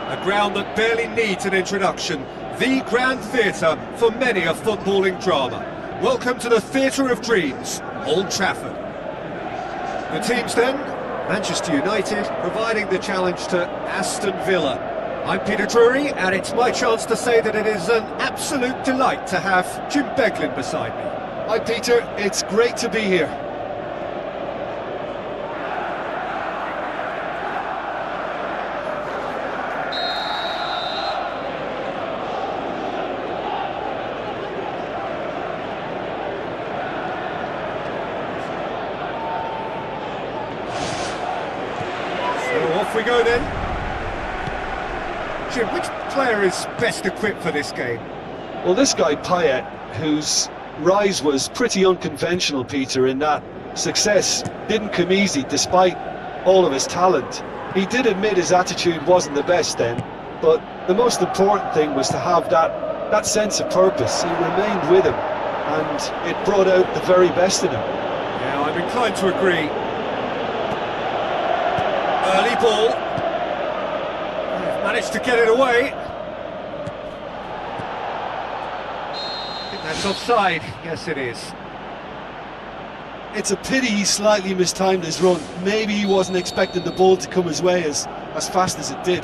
A ground that barely needs an introduction, the grand theatre for many a footballing drama. Welcome to the Theatre of Dreams, Old Trafford. The teams then, Manchester United providing the challenge to Aston Villa. I'm Peter Drury, and it's my chance to say that it is an absolute delight to have Jim Beglin beside me. Hi Peter, it's great to be here. Off we go then. Jim, which player is best equipped for this game? Well, this guy Payet, whose rise was pretty unconventional, Peter, in that success didn't come easy despite all of his talent. He did admit his attitude wasn't the best then, but the most important thing was to have that sense of purpose. He remained with him, and it brought out the very best in him. Yeah, I'm inclined to agree. Early ball. They've managed to get it away. I think that's offside. Yes, it is. It's a pity he slightly mistimed his run. Maybe he wasn't expecting the ball to come his way as fast as it did.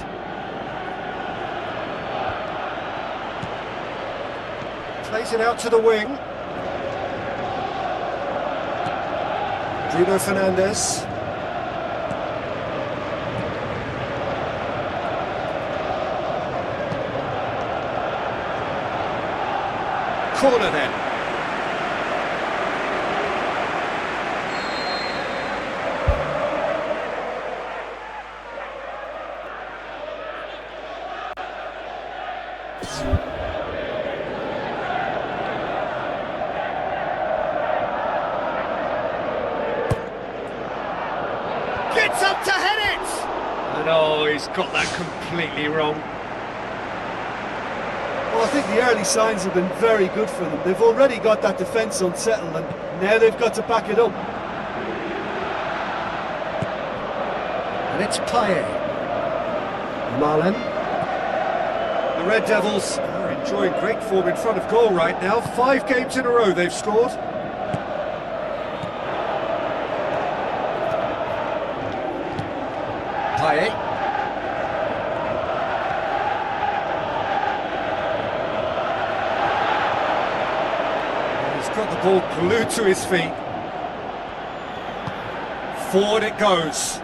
Plays it out to the wing. Bruno Fernandes. Corner then. he's got that completely wrong. Well, I think the early signs have been very good for them. They've already got that defence unsettled, and now they've got to back it up. And it's Payet. Marlin. The Red Devils are enjoying great form in front of goal right now. 5 games in a row they've scored. Payet. He's got the ball glued to his feet. Forward it goes.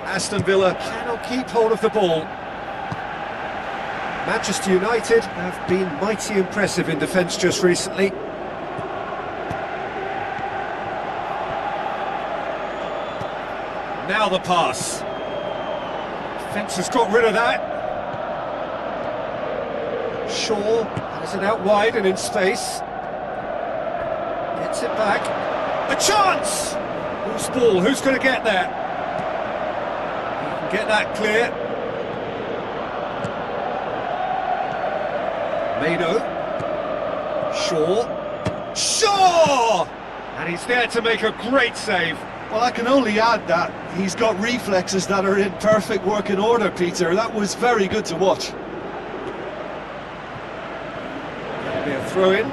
Aston Villa cannot keep hold of the ball. Manchester United have been mighty impressive in defence just recently. Now the pass. Defence has got rid of that. Shaw has it out wide and in space. Gets it back. A chance! Whose ball? Who's going to get there? Get that clear. Mado. Shaw! And he's there to make a great save. Well, I can only add that he's got reflexes that are in perfect working order, Peter. That was very good to watch. That'll be a throw-in.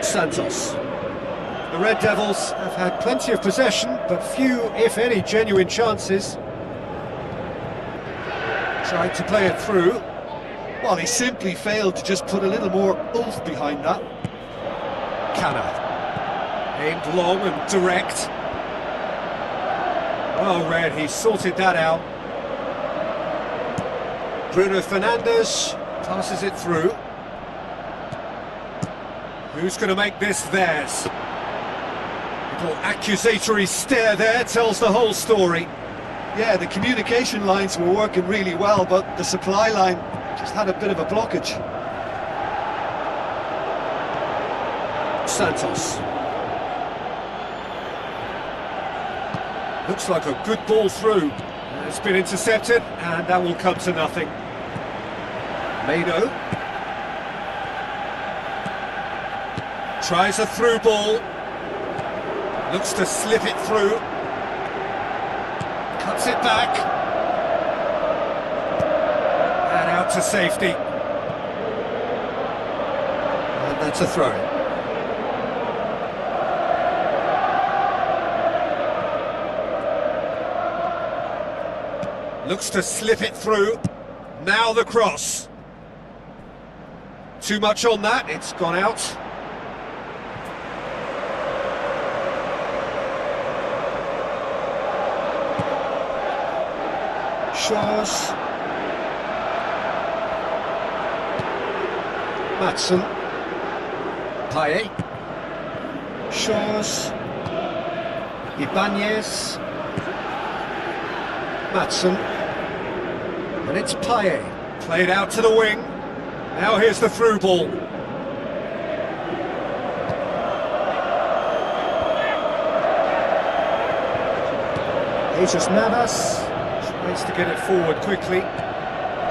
Santos. The Red Devils have had plenty of possession, but few, if any, genuine chances. Tried to play it through. Well, he simply failed to just put a little more oomph behind that. Canna. Aimed long and direct. Well read, he sorted that out. Bruno Fernandes passes it through. Who's going to make this theirs? Little accusatory stare there tells the whole story. Yeah, the communication lines were working really well, but the supply line just had a bit of a blockage. Santos. Looks like a good ball through. It's been intercepted, and that will come to nothing. Mado. Tries a through ball. Looks to slip it through. Cuts it back. And out to safety. And that's a throw. Looks to slip it through. Now the cross. Too much on that, it's gone out. Shaws. Matson. Payet. Shaws. Ibanez. Matson. And it's Payet. Played out to the wing. Now here's the through ball. Jesus Navas. Tries to get it forward quickly.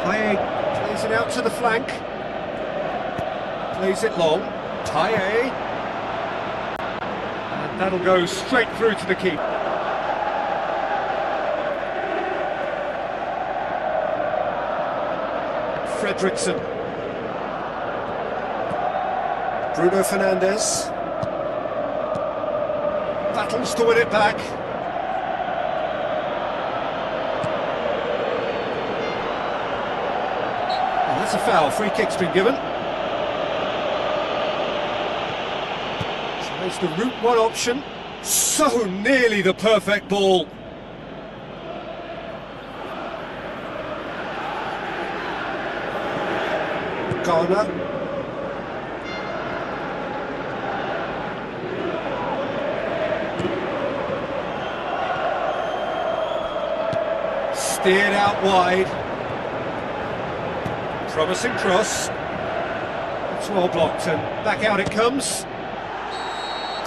Payet plays it out to the flank. Plays it long. Payet. And that'll go straight through to the keeper. Fredriksson. Bruno Fernandes. Battles to win it back. That's a foul, free kick's been given. Tries the route one option. So nearly the perfect ball. Ghana. Steered out wide. Promising cross. It's well blocked and back out it comes.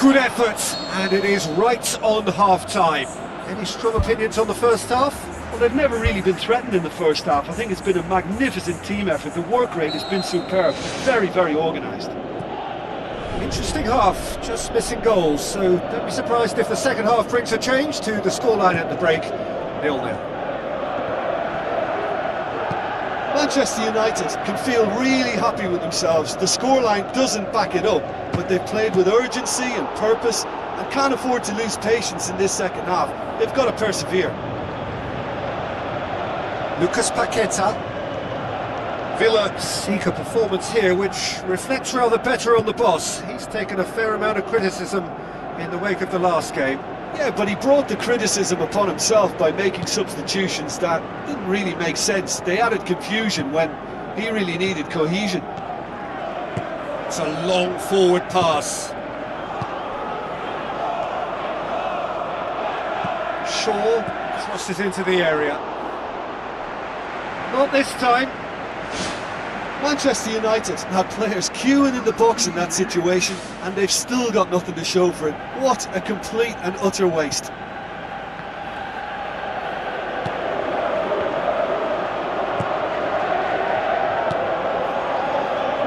Good effort, and it is right on half-time. Any strong opinions on the first half? Well, they've never really been threatened in the first half. I think it's been a magnificent team effort. The work rate has been superb. Very, very organised. Interesting half, just missing goals, so don't be surprised if the second half brings a change to the scoreline at the break. 0-0. Manchester United can feel really happy with themselves. The scoreline doesn't back it up, but they've played with urgency and purpose and can't afford to lose patience in this second half. They've got to persevere. Lucas Paqueta. Villa seek a performance here which reflects rather better on the boss. He's taken a fair amount of criticism in the wake of the last game. Yeah, but he brought the criticism upon himself by making substitutions that didn't really make sense. They added confusion when he really needed cohesion. It's a long forward pass. Shaw crosses into the area. Not this time. Manchester United had players queuing in the box in that situation, and they've still got nothing to show for it. What a complete and utter waste.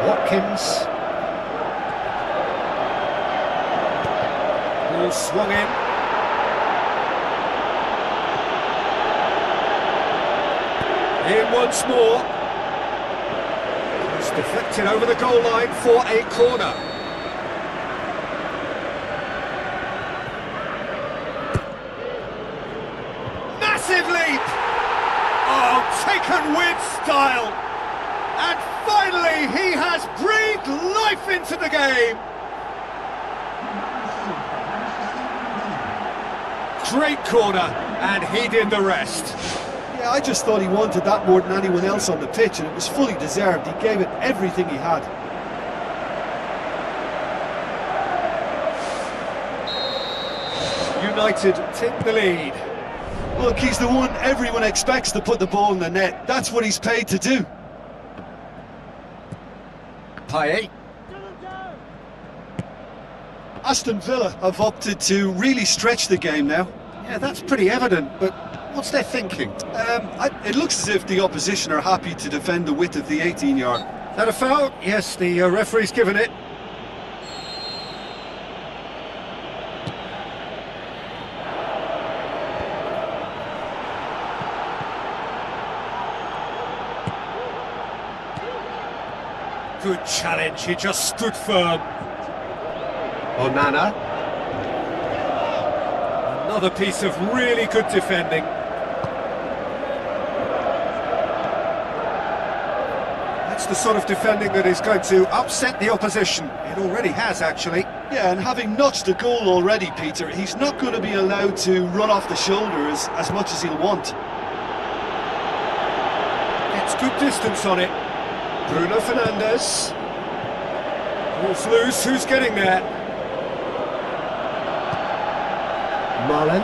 Watkins. Ball swung in. In once more. It's deflected over the goal line for a corner. Massive leap! Oh, taken with style! And finally he has breathed life into the game! Great corner, and he did the rest. Yeah, I just thought he wanted that more than anyone else on the pitch, and it was fully deserved. He gave it everything he had. United take the lead. Look, he's the one everyone expects to put the ball in the net. That's what he's paid to do. Payet. Aston Villa have opted to really stretch the game now. Yeah, that's pretty evident, but what's their thinking? It looks as if the opposition are happy to defend the width of the 18-yard. That a foul? Yes, the referee's given it. Good challenge, he just stood firm. Onana. Another piece of really good defending. That's the sort of defending that is going to upset the opposition. It already has, actually. Yeah, and having notched a goal already, Peter, he's not going to be allowed to run off the shoulder as much as he'll want. Gets good distance on it. Bruno Fernandes. Ball's loose, who's getting there? Marlon.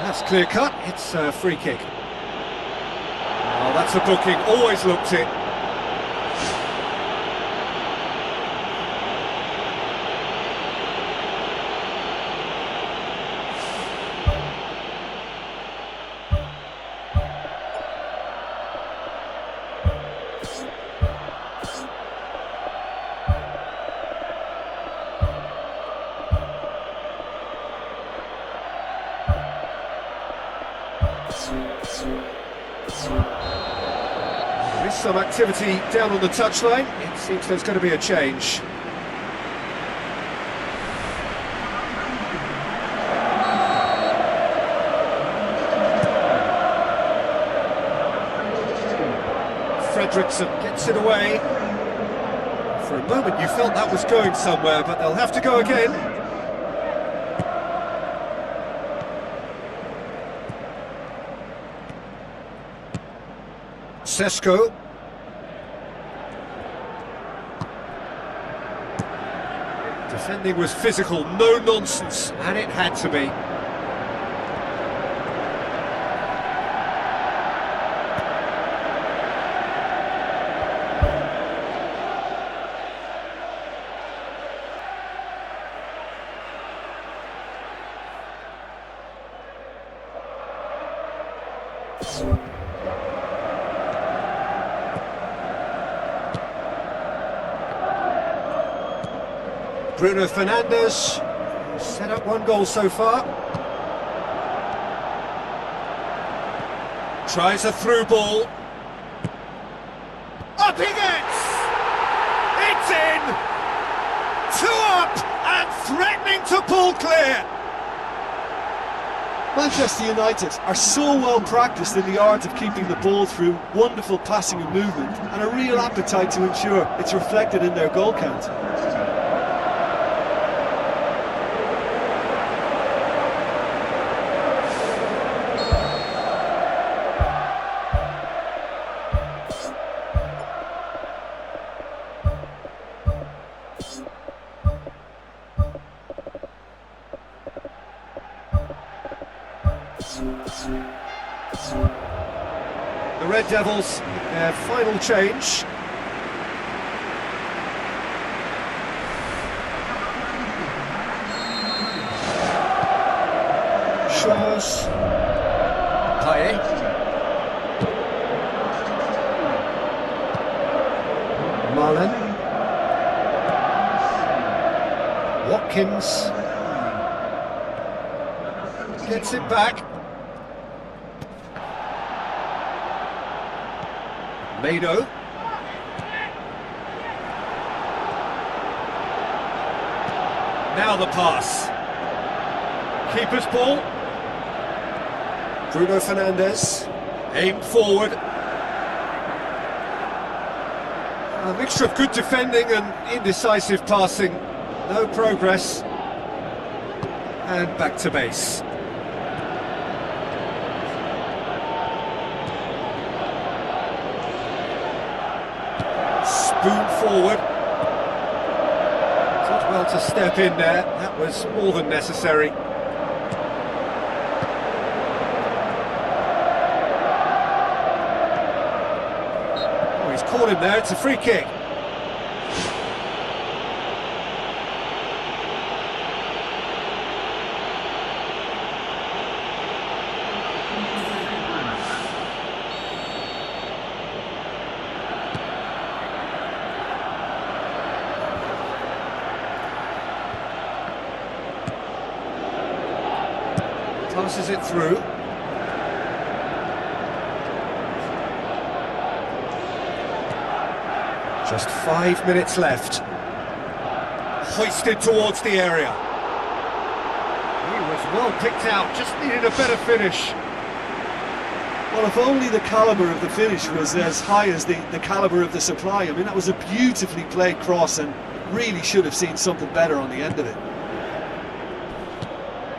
That's clear cut, it's a free kick. Oh, that's a booking, always looked it. There is some activity down on the touchline. It seems there's going to be a change. Fredrickson gets it away. For a moment you felt that was going somewhere, but they'll have to go again. Sesko. Defending was physical, no nonsense, and it had to be. Bruno Fernandes set up one goal so far. Tries a through ball. Up he gets! It's in! Two up and threatening to pull clear! Manchester United are so well practiced in the art of keeping the ball through wonderful passing and movement, and a real appetite to ensure it's reflected in their goal count. The Red Devils, their final change. Shaws. Paye. Marlin. Watkins. Gets it back. Mado. Now the pass. Keeper's ball. Bruno Fernandes. Aimed forward. A mixture of good defending and indecisive passing. No progress. And back to base. Spoon forward. Did well to step in there. That was more than necessary. Oh, he's caught him there. It's a free kick. Passes it through. Just 5 minutes left. Hoisted towards the area. He was well picked out, just needed a better finish. Well, if only the calibre of the finish was as high as the calibre of the supply. I mean, that was a beautifully played cross and really should have seen something better on the end of it.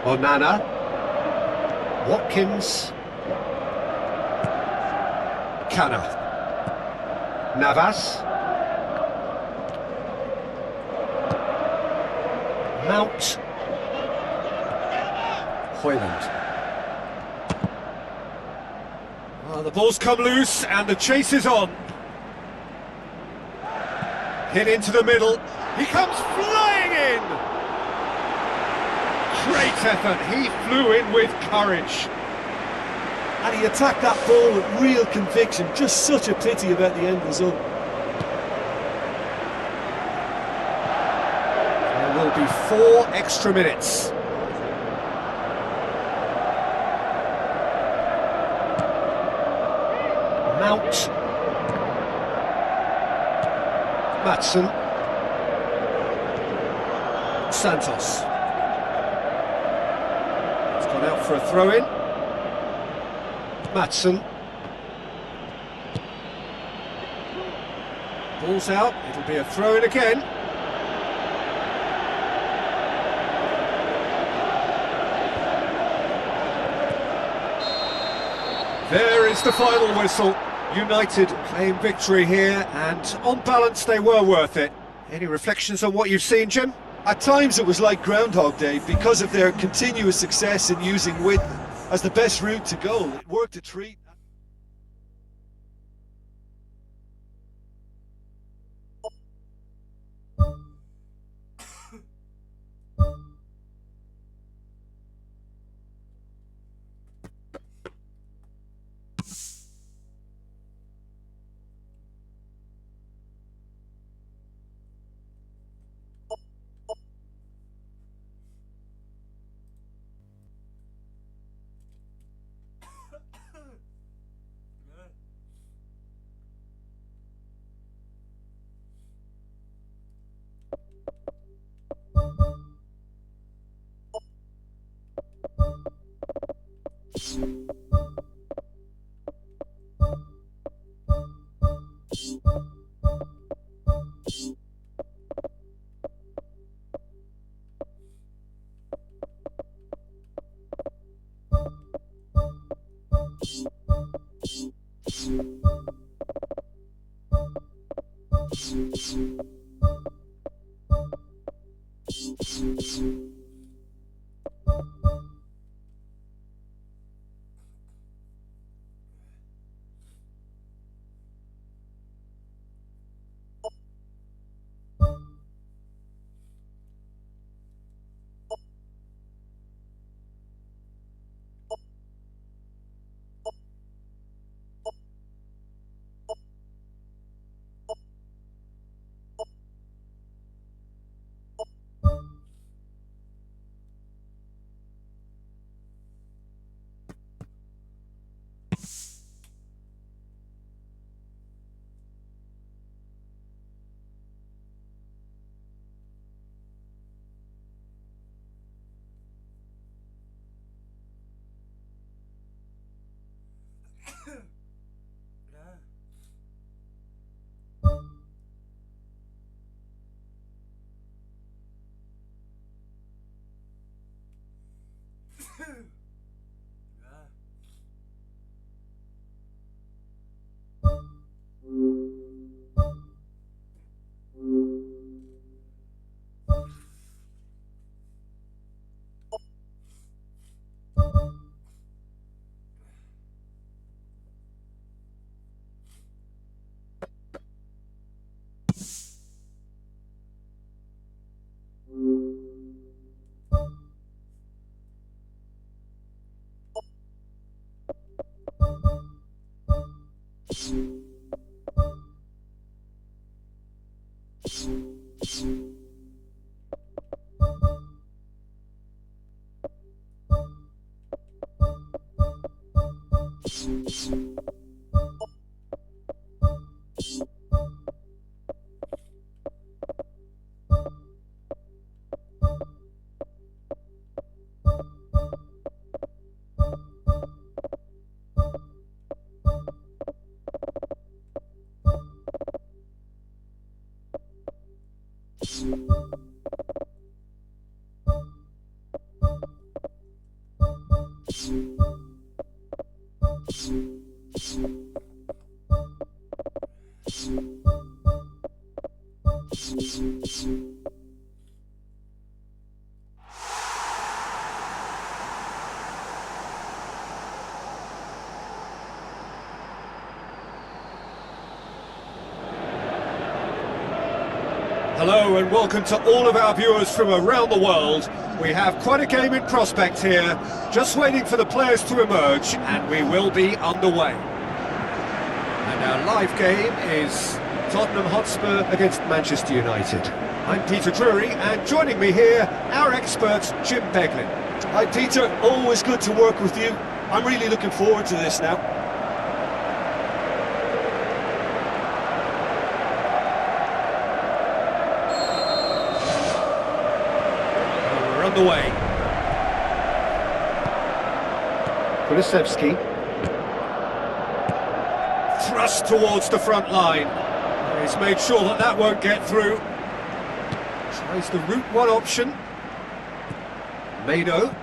Onana. Watkins. Kana. Navas. Mount. Hoyland. Well, the ball's come loose and the chase is on. Hit into the middle. He comes flying in! Great effort, he flew in with courage. And he attacked that ball with real conviction. Just such a pity about the end result. There will be 4 extra minutes. Mount. Maatsen. Santos. Gone out for a throw-in. Maatsen. Ball's out, it'll be a throw-in again. There is the final whistle. United claim victory here, and on balance they were worth it. Any reflections on what you've seen, Jim? At times it was like Groundhog Day because of their continuous success in using width as the best route to goal. It worked a treat. Hello and welcome to all of our viewers from around the world. We have quite a game in prospect here, just waiting for the players to emerge, and we will be underway. And our live game is Tottenham Hotspur against Manchester United. I'm Peter Drury, and joining me here, our expert Jim Beglin. Hi Peter, always good to work with you. I'm really looking forward to this now. Away. Kulusevski. Thrust towards the front line. He's made sure that that won't get through. Tries the route one option. Mado.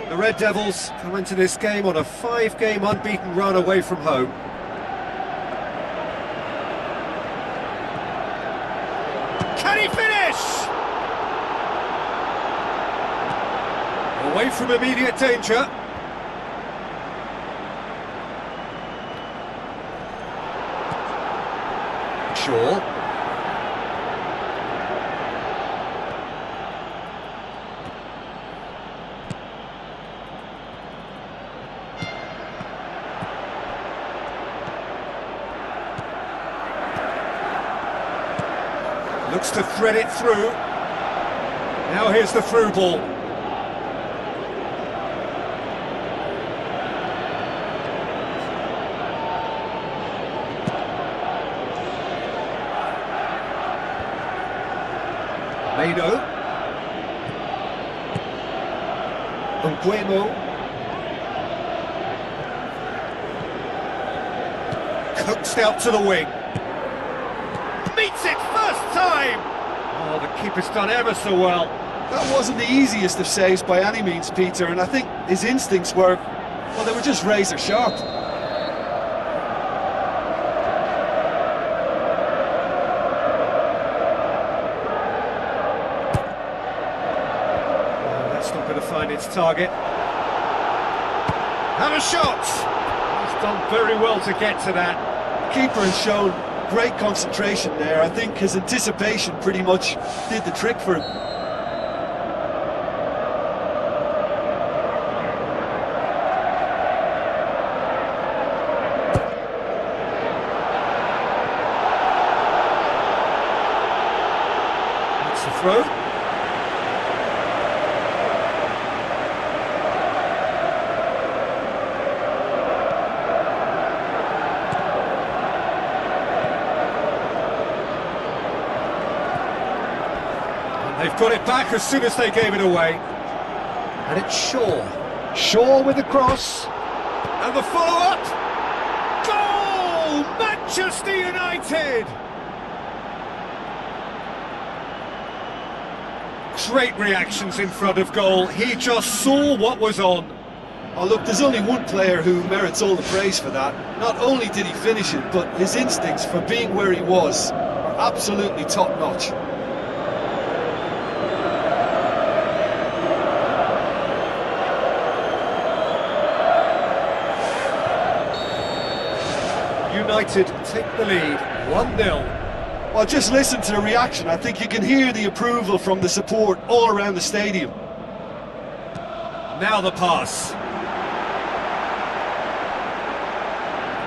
The Red Devils come into this game on a 5-game unbeaten run away from home. Can he finish? Away from immediate danger. Shaw. Looks to thread it through. Now here's the through ball. Mado. Nguemo. Coaxed out to the wing. Meets it first time! Oh, the keeper's done ever so well. That wasn't the easiest of saves by any means, Peter, and I think his instincts were, well, they were just razor sharp. That's not going to find its target. And a shot! He's done very well to get to that. The keeper has shown great concentration there. I think his anticipation pretty much did the trick for him. That's the throw. They've got it back as soon as they gave it away. And it's Shaw. Shaw with the cross. And the follow-up. Goal! Manchester United! Great reactions in front of goal. He just saw what was on. Oh look, there's only one player who merits all the praise for that. Not only did he finish it, but his instincts for being where he was are absolutely top-notch. United take the lead, 1-0. Well, just listen to the reaction. I think you can hear the approval from the support all around the stadium. Now the pass.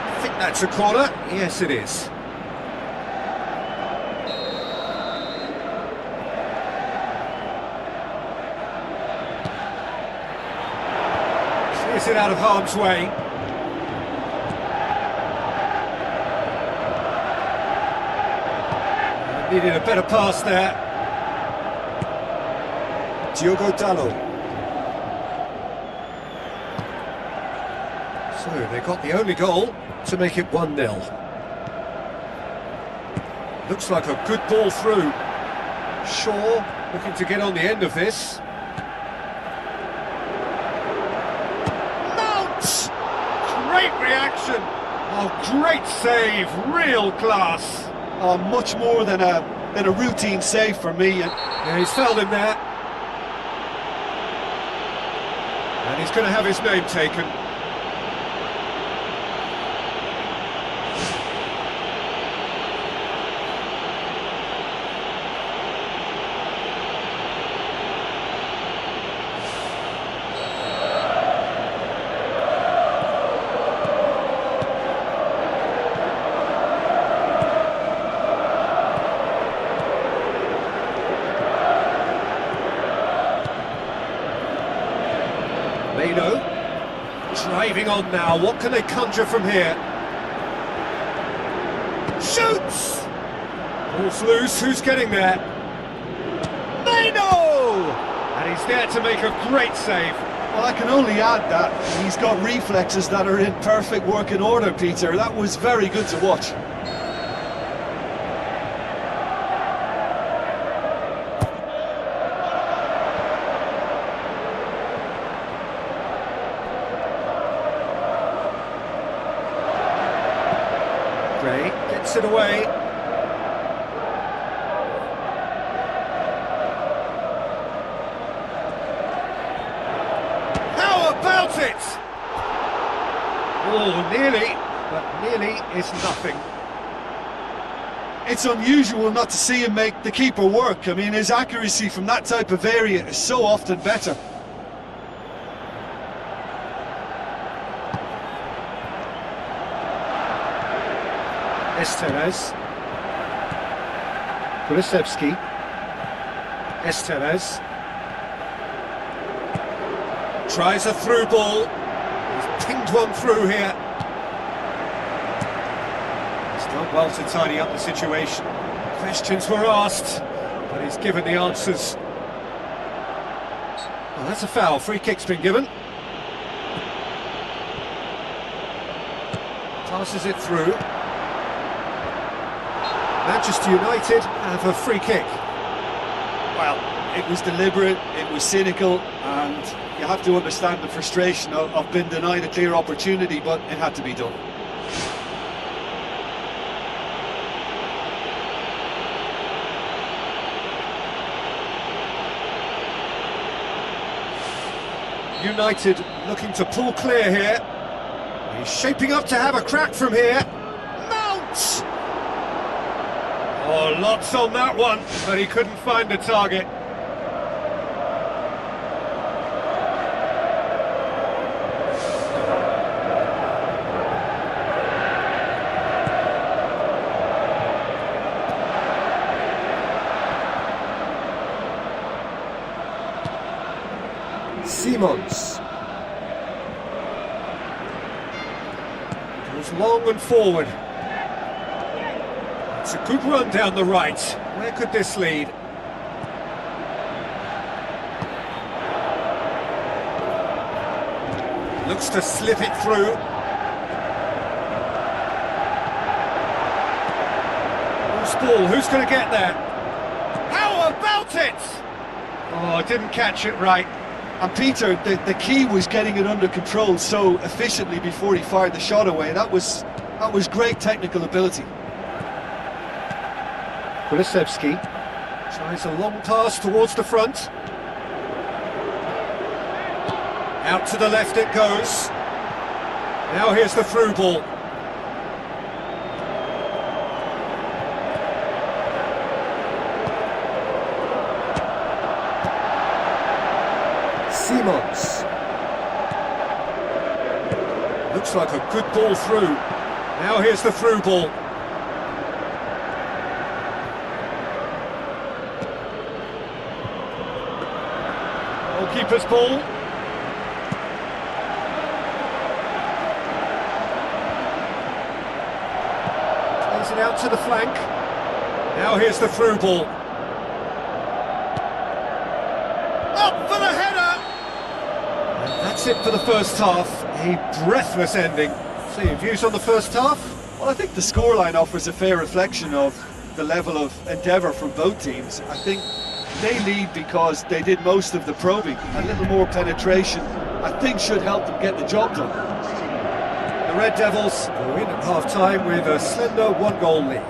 I think that's a corner. Yes, it is. Clears it out of harm's way. Needed a better pass there. Diogo Dalot. So they got the only goal to make it 1-0. Looks like a good ball through. Shaw looking to get on the end of this. Mount! Great reaction. Oh, great save. Real class. Much more than a routine save for me. Yeah, he's fouled him there. And he's going to have his name taken. Driving on now, what can they conjure from here? Shoots! Ball's loose, who's getting there? Mano! And he's there to make a great save. Well, I can only add that he's got reflexes that are in perfect working order, Peter. That was very good to watch. Gets it away. How about it? Oh, nearly, but nearly is nothing. It's unusual not to see him make the keeper work. I mean, his accuracy from that type of area is so often better. Esteves. Kulisevski. Esteves. Tries a through ball. He's pinged one through here. He's done well to tidy up the situation. Questions were asked, but he's given the answers. Well, that's a foul. Free kick's been given. Passes it through. Manchester United have a free kick. Well, it was deliberate, it was cynical, and you have to understand the frustration of being denied a clear opportunity, but it had to be done. United looking to pull clear here. He's shaping up to have a crack from here. Mount! Oh, lots on that one, but he couldn't find the target. Simons goes long and forward. It's a good run down the right. Where could this lead? Looks to slip it through. Loose ball, who's going to get there? How about it? Oh, didn't catch it right. And Peter, the key was getting it under control so efficiently before he fired the shot away. That was great technical ability. Kulusevski tries a long pass towards the front. Out to the left it goes. Now here's the through ball. Simons. Looks like a good ball through. Now here's the through ball. Goalkeeper's ball. Plays it out to the flank. Now here's the through ball. Up for the header! And that's it for the first half. A breathless ending. So your views on the first half? Well, I think the scoreline offers a fair reflection of the level of endeavour from both teams. I think they lead because they did most of the probing. A little more penetration, I think, should help them get the job done. The Red Devils go in at half-time with a slender one-goal lead.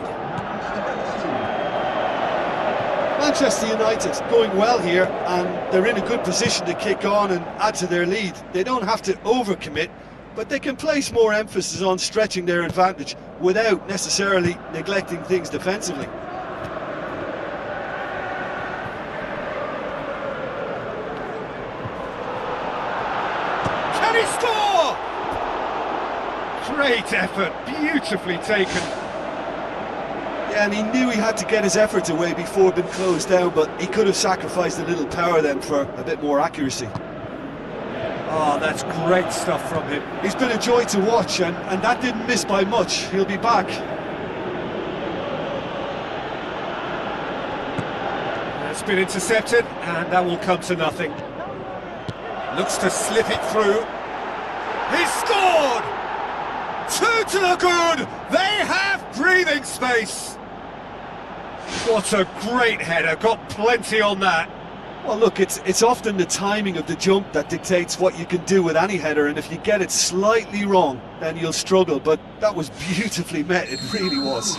Manchester United going well here, and they're in a good position to kick on and add to their lead. They don't have to overcommit, but they can place more emphasis on stretching their advantage without necessarily neglecting things defensively. Can he score? Great effort, beautifully taken. Yeah, and he knew he had to get his efforts away before being closed down, but he could have sacrificed a little power then for a bit more accuracy. Oh, that's great stuff from him. He's been a joy to watch, and that didn't miss by much. He'll be back. That's been intercepted, and that will come to nothing. Looks to slip it through. He's scored! 2 to the good! They have breathing space! What a great header, got plenty on that. Well, look, it's often the timing of the jump that dictates what you can do with any header, and if you get it slightly wrong, then you'll struggle, but that was beautifully met, it really was.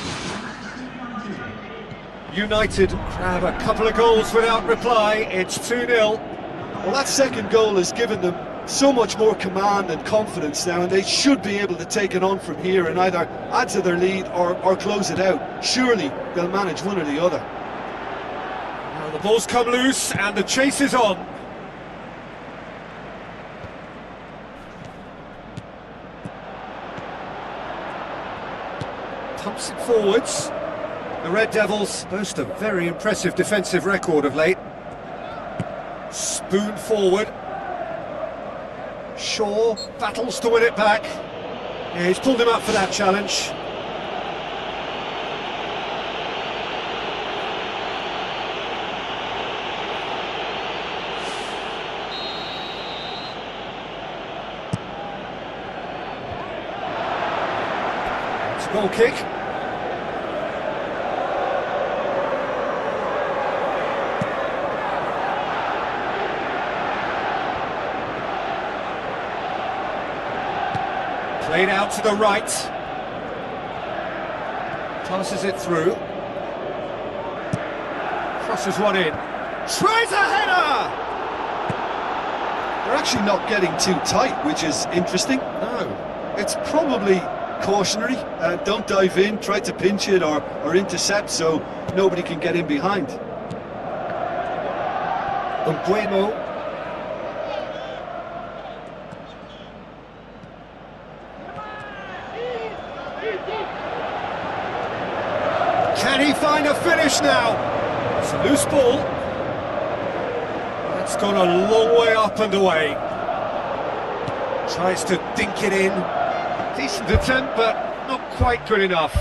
United grab a couple of goals without reply, it's 2-0. Well, that second goal has given them so much more command and confidence now, and they should be able to take it on from here and either add to their lead or close it out. Surely they'll manage one or the other. Now the ball's come loose and the chase is on. Pumps it forwards. The Red Devils boast a very impressive defensive record of late. Spoon forward. Shaw battles to win it back. Yeah, he's pulled him up for that challenge. It's a goal kick. Played out to the right. Passes it through. Crosses one in. Tries a header! They're actually not getting too tight, which is interesting. No. It's probably cautionary. Don't dive in, try to pinch it or intercept so nobody can get in behind. Umbuemo. Can he find a finish now? It's a loose ball. That's gone a long way up and away. Tries to dink it in. Decent attempt, but not quite good enough.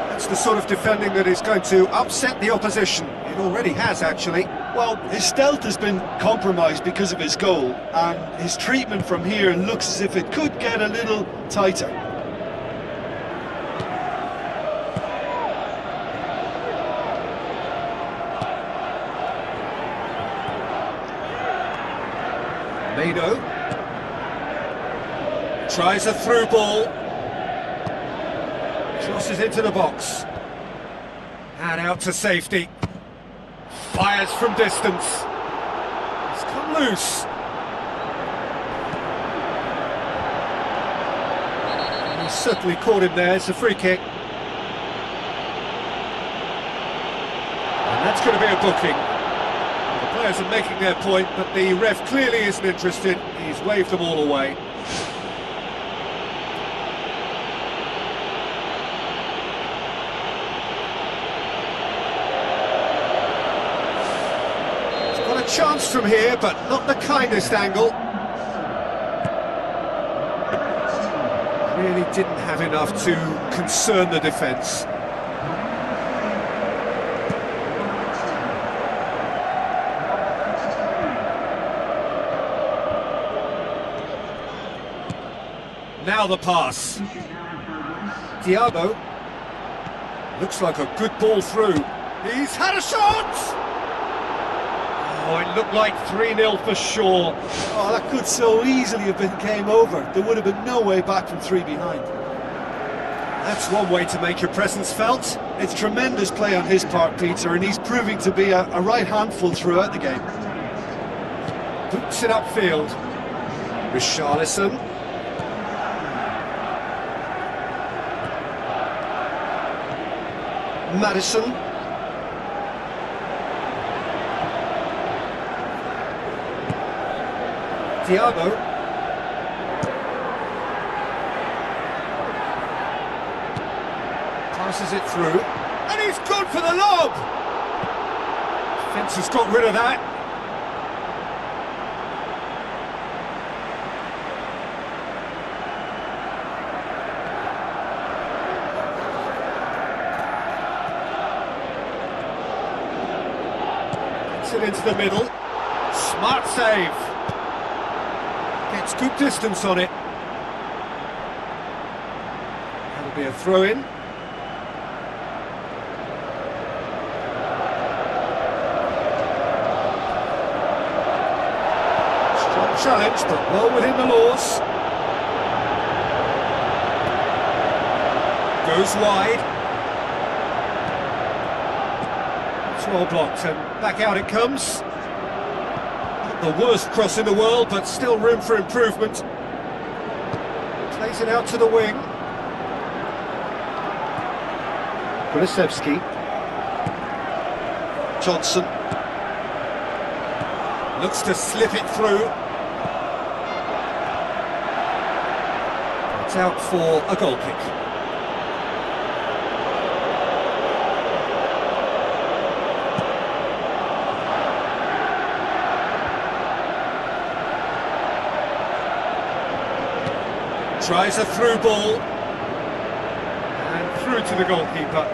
That's the sort of defending that is going to upset the opposition. It already has, actually. Well, his stealth has been compromised because of his goal, and his treatment from here looks as if it could get a little tighter. Mado tries a through ball, crosses into the box, and out to safety. Fires from distance. It's come loose. He's certainly caught him there. It's a free kick, and that's going to be a booking. The players are making their point, but the ref clearly isn't interested. He's waved them all away. He's got a chance from here, but not the kindest angle. Really didn't have enough to concern the defence. Now the pass. Thiago. Looks like a good ball through. He's had a shot! Oh, it looked like 3-0 for sure. Oh, that could so easily have been game over. There would have been no way back from 3 behind. That's one way to make your presence felt. It's tremendous play on his part, Peter, and he's proving to be a right handful throughout the game. Boots it upfield. Richarlison. Madison. Thiago. Passes it through. And he's gone for the lob! Defence has got rid of that. It into the middle. Smart save. Gets good distance on it. That'll be a throw-in. Strong challenge, but well within the laws. Goes wide. Well blocked, and back out it comes. Not the worst cross in the world, but still room for improvement. Plays it out to the wing. Kulisevski. Johnson. Looks to slip it through. It's out for a goal kick. Tries a through ball, and through to the goalkeeper.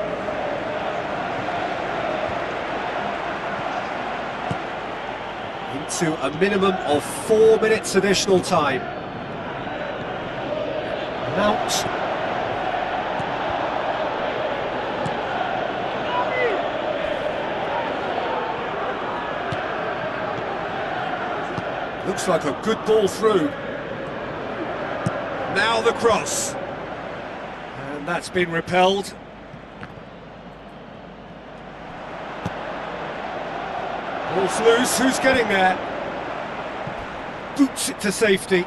to a minimum of 4 minutes additional time. Mount. Looks like a good ball through. Now the cross. And that's been repelled. Ball's loose, who's getting there? Boots it to safety.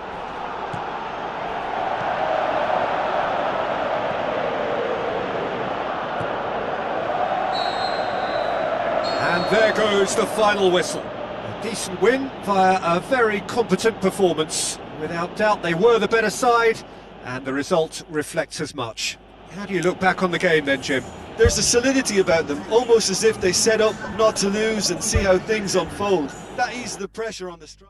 And there goes the final whistle. A decent win via a very competent performance. Without doubt they were the better side, and the result reflects as much. How do you look back on the game then, Jim? There's a solidity about them, almost as if they set up not to lose and see how things unfold. That eases the pressure on the strike.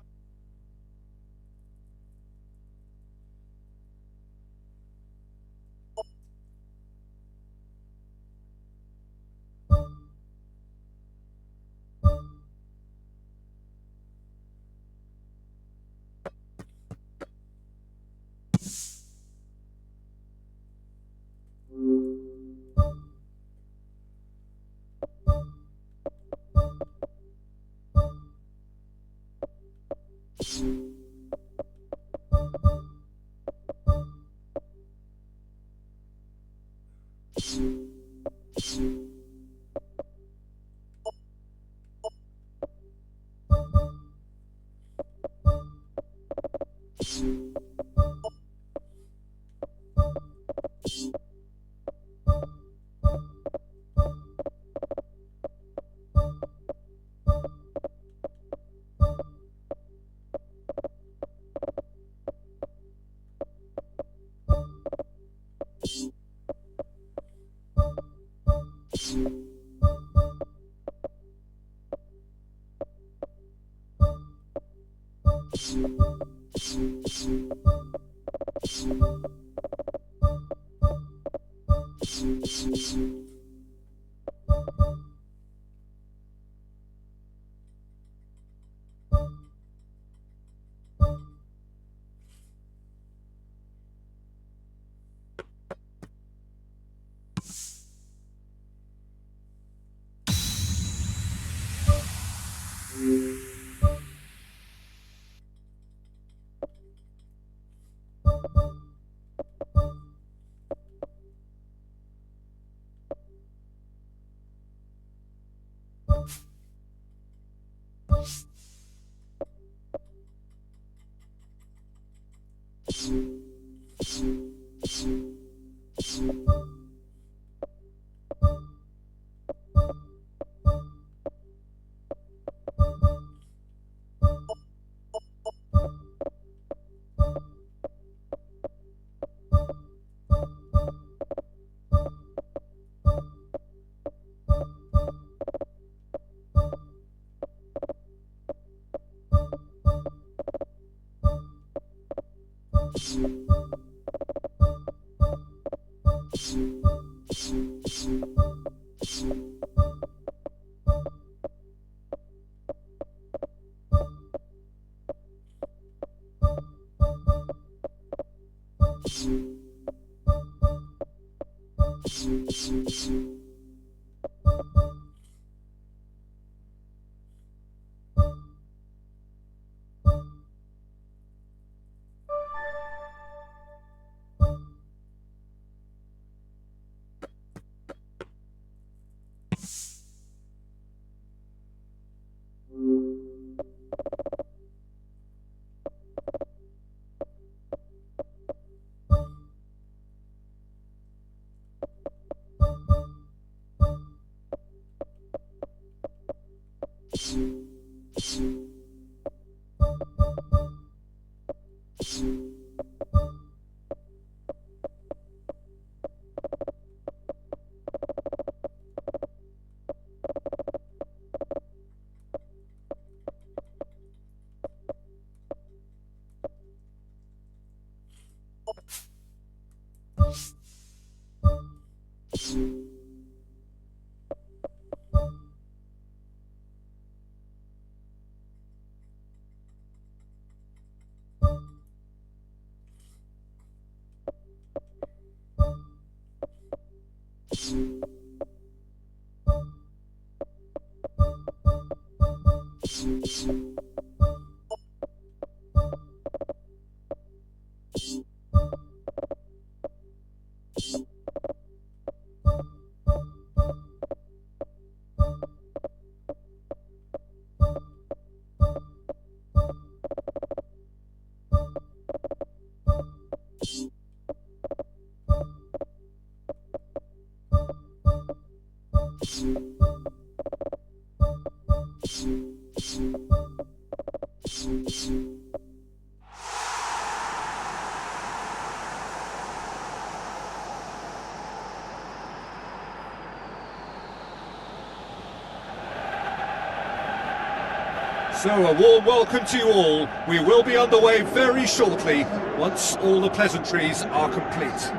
So a warm welcome to you all. We will be underway very shortly, once all the pleasantries are complete.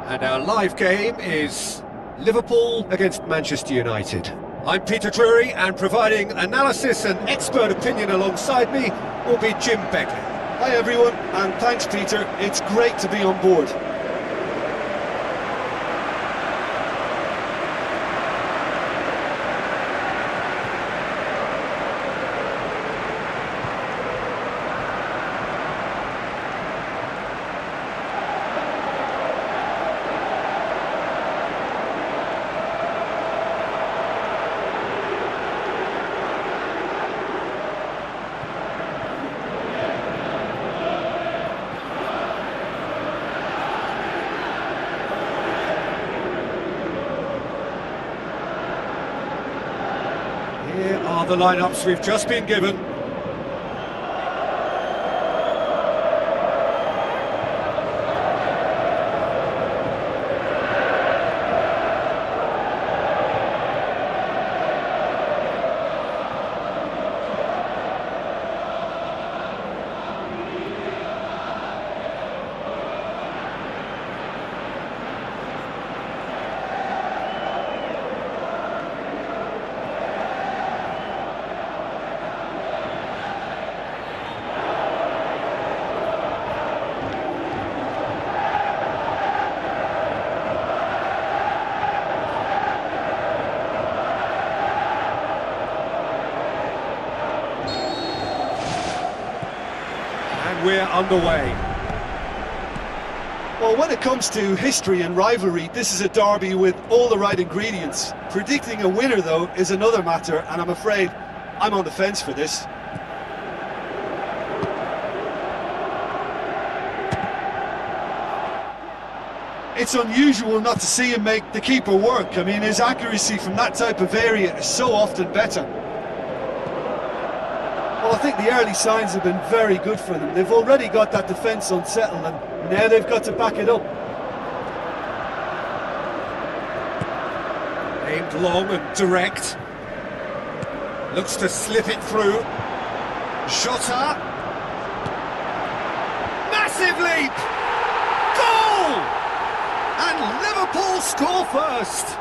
And our live game is Liverpool against Manchester United. I'm Peter Drury, and providing analysis and expert opinion alongside me will be Jim Beckley. Hi everyone, and thanks Peter, it's great to be on board. Here are the lineups we've just been given. We're underway. Well, when it comes to history and rivalry, this is a derby with all the right ingredients. Predicting a winner, though, is another matter, and I'm afraid I'm on the fence for this. It's unusual not to see him make the keeper work. I mean, his accuracy from that type of area is so often better. Well, I think the early signs have been very good for them. They've already got that defence unsettled, and now they've got to back it up. Aimed long and direct. Looks to slip it through. Jota. Massive leap! Goal! And Liverpool score first.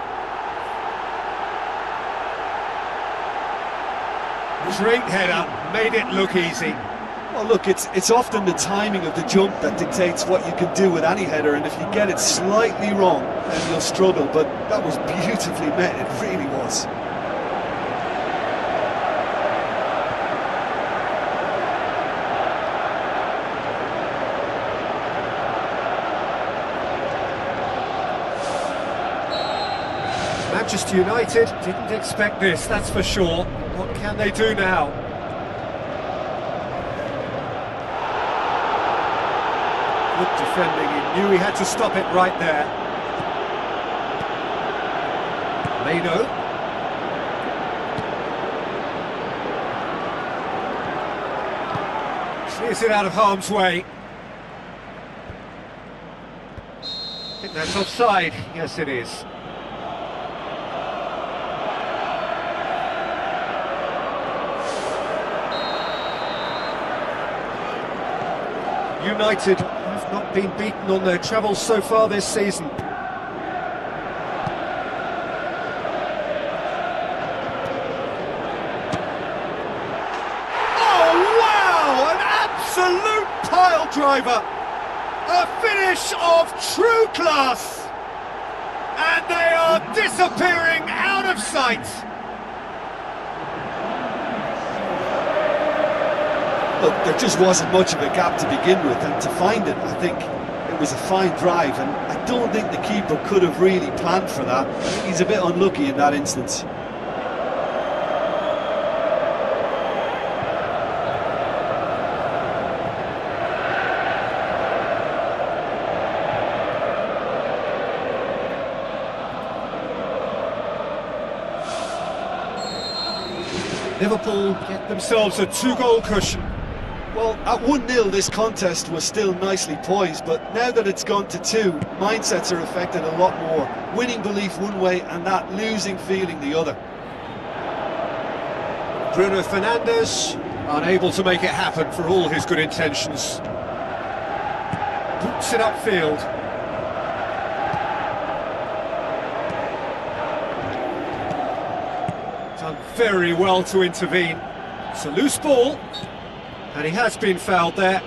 Drink header, made it look easy. Well, look, it's often the timing of the jump that dictates what you can do with any header, and if you get it slightly wrong, then you'll struggle, but that was beautifully met, it really was. Manchester United didn't expect this, that's for sure. What can they do now? Good defending, he knew he had to stop it right there. Meno. Clears it out of harm's way. I think that's offside. Yes, it is. United have not been beaten on their travels so far this season. Oh wow! An absolute pile driver! A finish of true class! And disappearing out of sight. Look, there just wasn't much of a gap to begin with, and to find it, I think it was a fine drive, and I don't think the keeper could have really planned for that. I think he's a bit unlucky in that instance. Liverpool get themselves a 2-goal cushion. Well, at 1-0 this contest was still nicely poised, but now that it's gone to 2, mindsets are affected a lot more. Winning belief one way and that losing feeling the other. Bruno Fernandes, unable to make it happen for all his good intentions. Boots it upfield. Done very well to intervene. It's a loose ball. And he has been fouled there.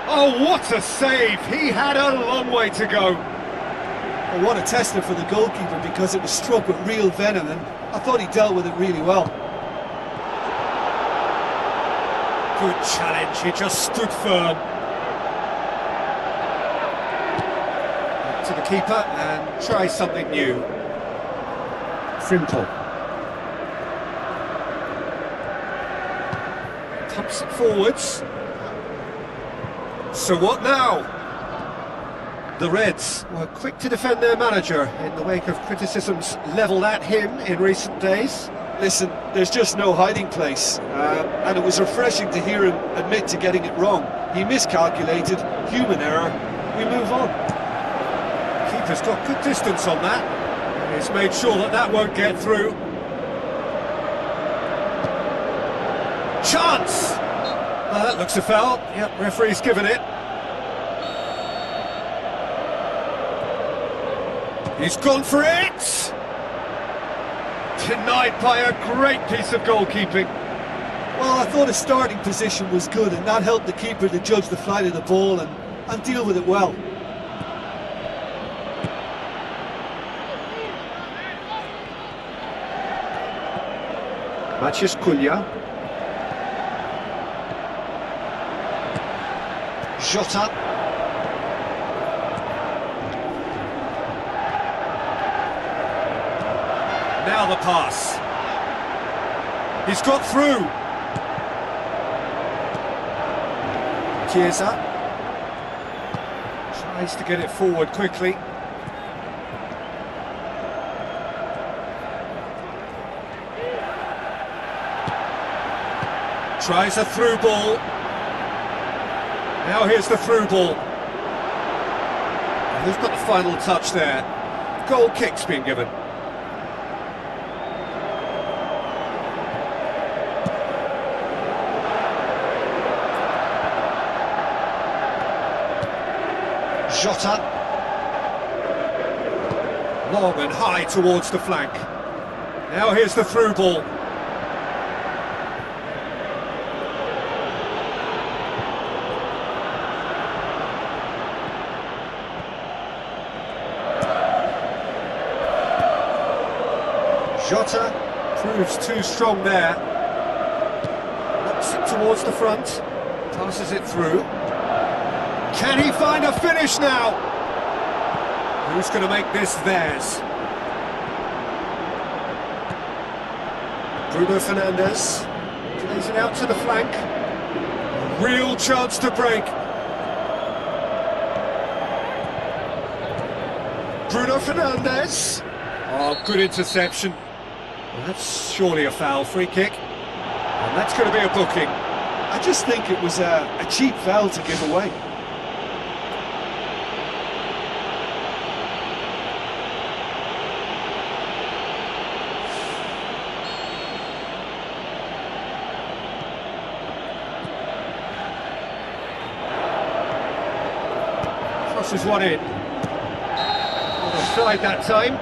Oh, what a save! He had a long way to go. Well, what a tester for the goalkeeper, because it was struck with real venom, and I thought he dealt with it really well. Good challenge, he just stood firm. Back to the keeper and try something new. Simple. Pumps it forwards. So what now? The Reds were quick to defend their manager in the wake of criticisms levelled at him in recent days. Listen, there's just no hiding place, and it was refreshing to hear him admit to getting it wrong. He miscalculated, human error, we move on. Keeper's got good distance on that. He's made sure that that won't get through. Chance! That looks a foul. Yep, referee's given it. He's gone for it! Denied by a great piece of goalkeeping. Well, I thought his starting position was good, and that helped the keeper to judge the flight of the ball and deal with it well. Matches Cunha. Jota. Now the pass. He's got through. Chiesa. Tries to get it forward quickly. Tries a through ball. Now here's the through ball. And who's got the final touch there? Goal kick's been given. Jota. Long and high towards the flank. Now here's the through ball. Jota proves too strong there. Knocks it towards the front. Passes it through. Can he find a finish now? Who's going to make this theirs? Bruno Fernandes plays it out to the flank. A real chance to break. Bruno Fernandes. Oh, good interception. Well, that's surely a foul, free kick. And that's going to be a booking. I just think it was a cheap foul to give away. Crosses one in. Offside that time.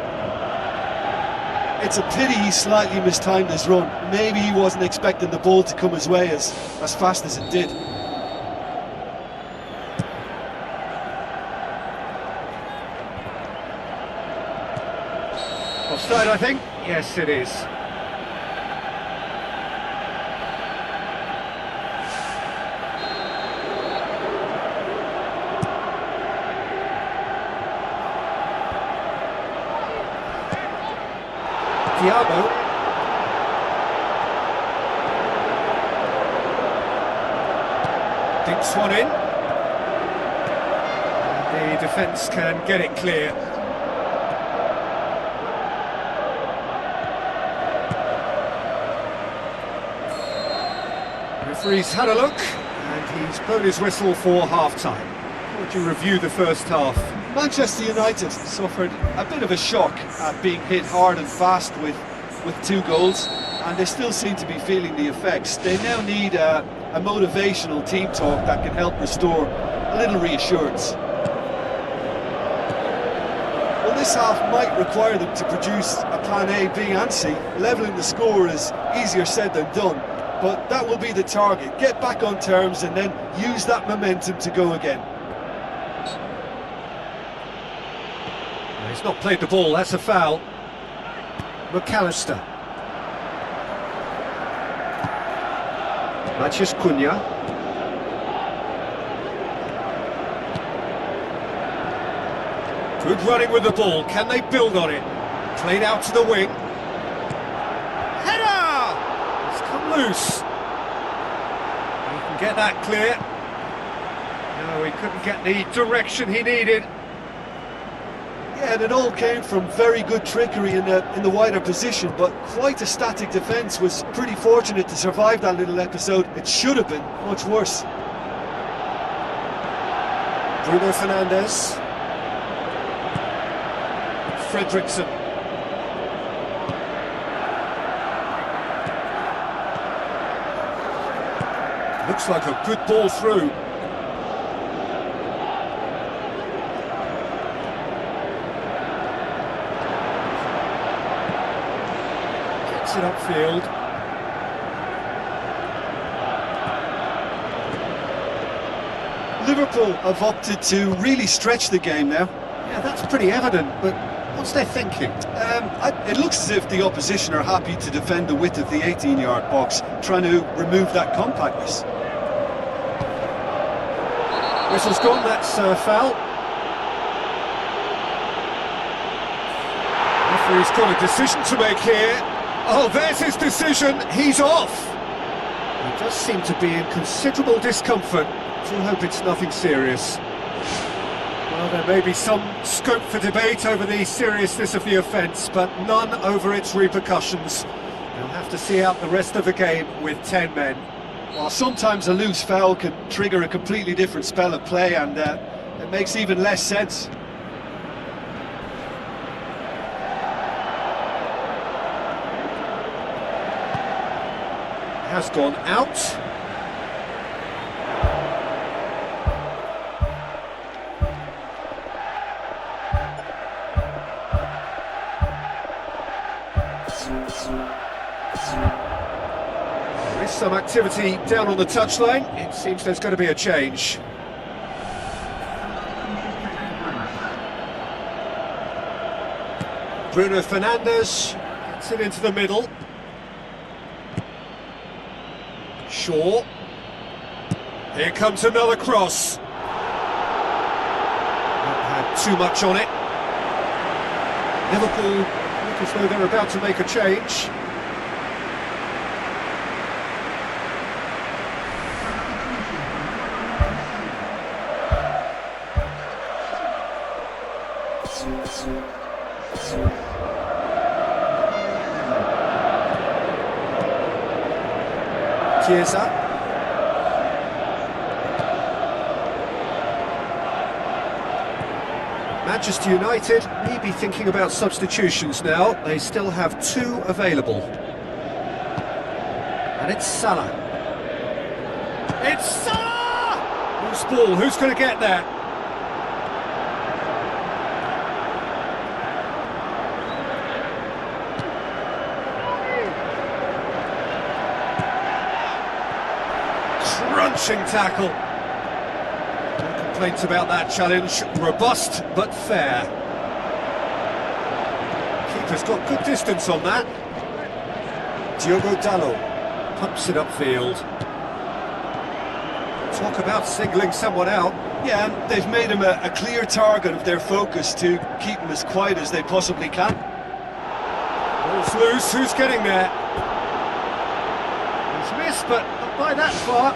It's a pity he slightly mistimed his run. Maybe he wasn't expecting the ball to come his way as fast as it did. Offside, I think. Yes, it is. Diabo. Dinks one in. The defence can get it clear. Referee's had a look, and he's blown his whistle for half-time. How would you review the first half? Manchester United suffered a bit of a shock at being hit hard and fast with 2 goals, and they still seem to be feeling the effects. They now need a motivational team talk that can help restore a little reassurance. Well, this half might require them to produce a plan A, B and C. Levelling the score is easier said than done, but that will be the target. Get back on terms and then use that momentum to go again. He's not played the ball, that's a foul. McAllister. Matches Cunha. Good running with the ball, can they build on it? Played out to the wing. Header! It's come loose. He can get that clear. No, he couldn't get the direction he needed. Yeah, and it all came from very good trickery in the wider position, but quite a static defence. Was pretty fortunate to survive that little episode. It should have been much worse. Bruno Fernandes. Fredrickson. Looks like a good ball through. Gets it upfield. Liverpool have opted to really stretch the game now. Yeah, that's pretty evident, but what's their thinking? It looks as if the opposition are happy to defend the width of the 18-yard box, trying to remove that compactness. Whistle's gone, that's foul. Referee's got a decision to make here. Oh, there's his decision, he's off! He does seem to be in considerable discomfort. Do hope it's nothing serious. Well, there may be some scope for debate over the seriousness of the offence, but none over its repercussions. They'll have to see out the rest of the game with 10 men. Well, sometimes a loose foul can trigger a completely different spell of play, and it makes even less sense. Has gone out. There is some activity down on the touchline. It seems there's going to be a change. Bruno Fernandes gets it into the middle. Shaw. Here comes another cross. Not had too much on it. Liverpool look as though they're about to make a change. Chiesa. Manchester United may be thinking about substitutions now. They still have 2 available. And it's Salah. It's Salah! Loose ball, who's going to get there? Crunching tackle. No complaints about that challenge. Robust but fair. Keeper's got good distance on that. Diogo Dallo pumps it upfield. Talk about singling someone out. Yeah, and they've made him a clear target of their focus to keep him as quiet as they possibly can. Ball's loose, who's getting there? He's missed, but not by that far.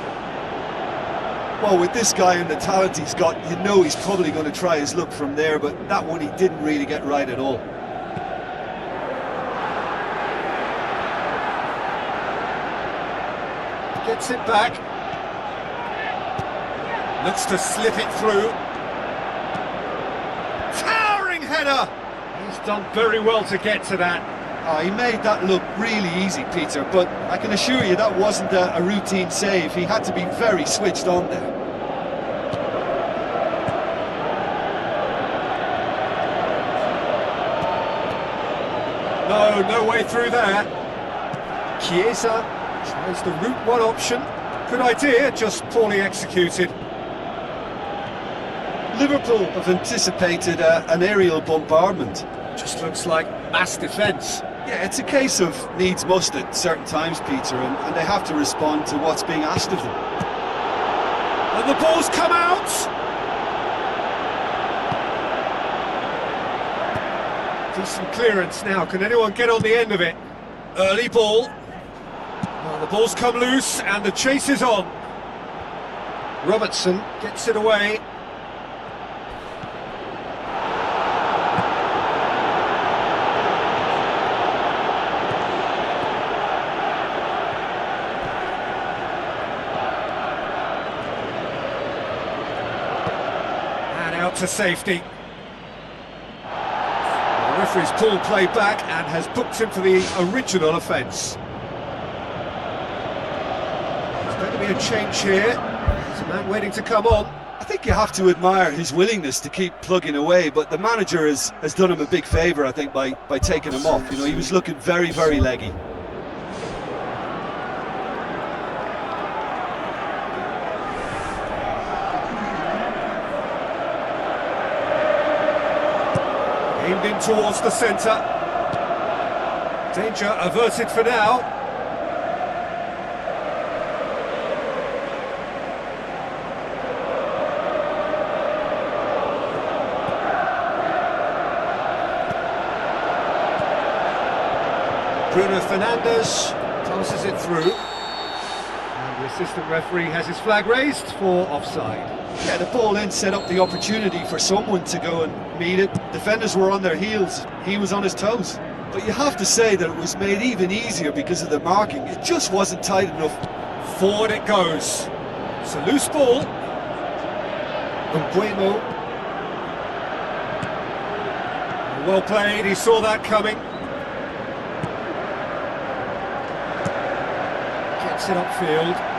Well, with this guy and the talent he's got, you know he's probably going to try his luck from there, but that one he didn't really get right at all. Gets it back. Looks to slip it through. Towering header! He's done very well to get to that. Oh, he made that look really easy, Peter, but I can assure you that wasn't a routine save. He had to be very switched on there. No way through there. Chiesa tries the route one option. Good idea, just poorly executed. Liverpool have anticipated an aerial bombardment. Just looks like mass defence. Yeah, it's a case of needs must at certain times, Peter, and they have to respond to what's being asked of them. And the ball's come out! Decent clearance now, can anyone get on the end of it? Early ball. Well, the ball's come loose and the chase is on. Robertson gets it away. To safety. The referee's pulled play back and has booked him for the original offence. There's going to be a change here. There's a man waiting to come on. I think you have to admire his willingness to keep plugging away, but the manager has done him a big favour, I think, by taking him off. You know, he was looking very, very leggy. Aimed in towards the centre. Danger averted for now. Bruno Fernandes tosses it through. And the assistant referee has his flag raised for offside. Yeah, the ball in set up the opportunity for someone to go and meet it. Defenders were on their heels, he was on his toes. But you have to say that it was made even easier because of the marking. It just wasn't tight enough. Forward it goes. It's a loose ball. Mbuemo. Well played, he saw that coming. Gets it upfield.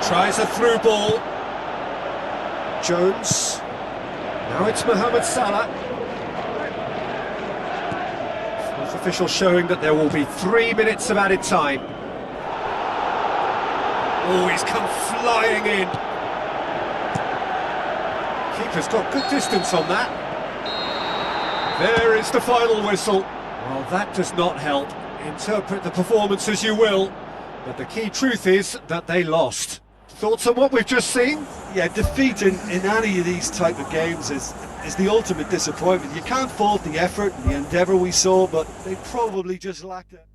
Tries a through ball. Jones. Now it's Mohamed Salah. Fourth official showing that there will be 3 minutes of added time. Oh, he's come flying in. Keeper's got good distance on that. There is the final whistle. Well, that does not help. Interpret the performance as you will, but the key truth is that they lost. Thoughts on what we've just seen? Yeah, defeat in any of these type of games is the ultimate disappointment. You can't fault the effort and the endeavour we saw, but they probably just lacked it.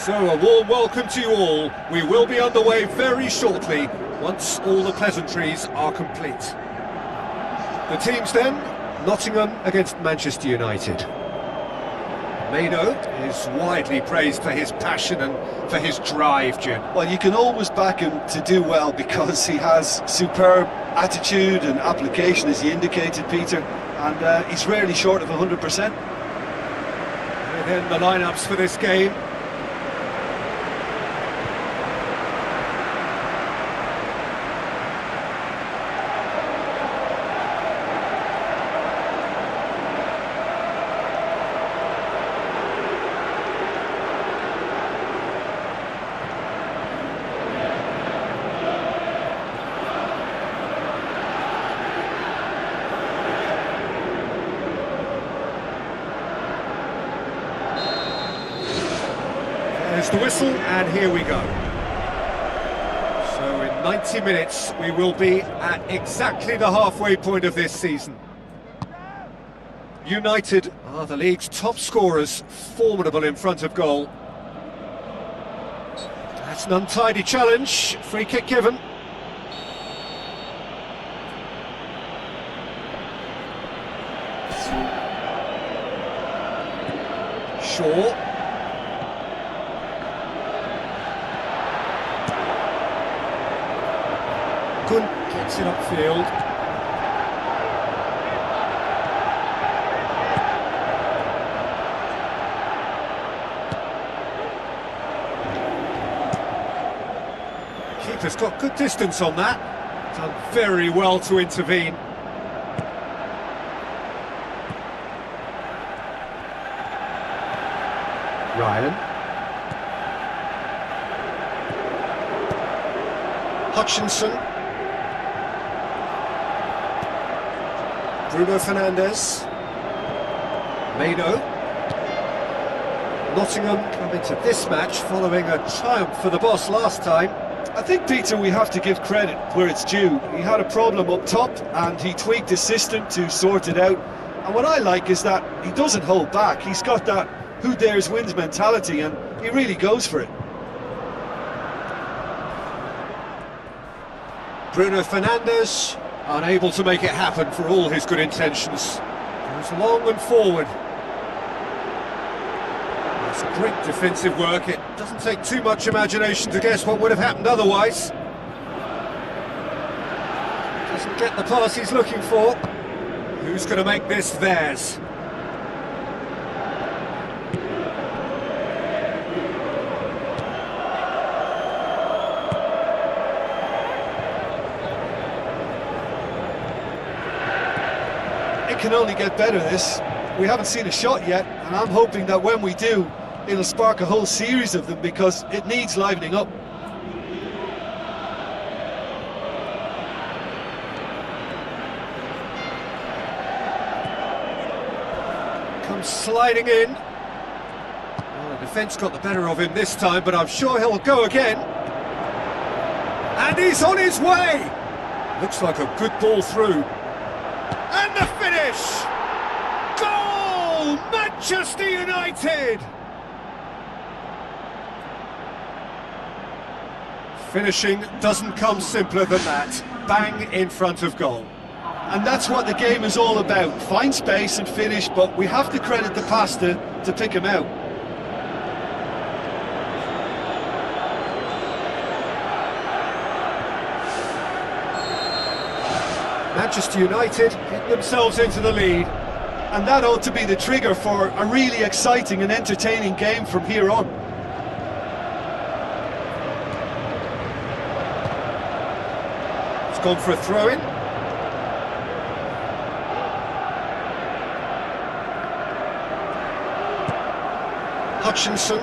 So a warm welcome to you all. We will be underway very shortly, once all the pleasantries are complete. The teams then, Nottingham against Manchester United. Mano is widely praised for his passion and for his drive, Jim. Well, you can always back him to do well because he has superb attitude and application, as you indicated, Peter, and he's rarely short of 100%. And then the lineups for this game. There's the whistle, and here we go. So in 90 minutes, we will be at exactly the halfway point of this season. United are the league's top scorers, formidable in front of goal. That's an untidy challenge, free kick given. Shaw. Good, gets it upfield. Keeper's got good distance on that. Done very well to intervene. Ryan. Hutchinson. Bruno Fernandes. Mano. Nottingham come into this match following a triumph for the boss last time. I think, Peter, we have to give credit where it's due. He had a problem up top and he tweaked his system to sort it out. And what I like is that he doesn't hold back. He's got that who dares wins mentality and he really goes for it. Bruno Fernandes, unable to make it happen for all his good intentions. Goes long and forward. That's great defensive work. It doesn't take too much imagination to guess what would have happened otherwise. Doesn't get the pass he's looking for. Who's going to make this theirs? It can only get better, this. We haven't seen a shot yet, and I'm hoping that when we do, it'll spark a whole series of them because it needs livening up. Comes sliding in. Well, the defence got the better of him this time, but I'm sure he'll go again. And he's on his way! Looks like a good ball through. And the finish! Goal! Manchester United! Finishing doesn't come simpler than that. Bang in front of goal. And that's what the game is all about. Find space and finish, but we have to credit the pastor to pick him out. Manchester United get themselves into the lead. And that ought to be the trigger for a really exciting and entertaining game from here on. It's gone for a throw-in. Hutchinson.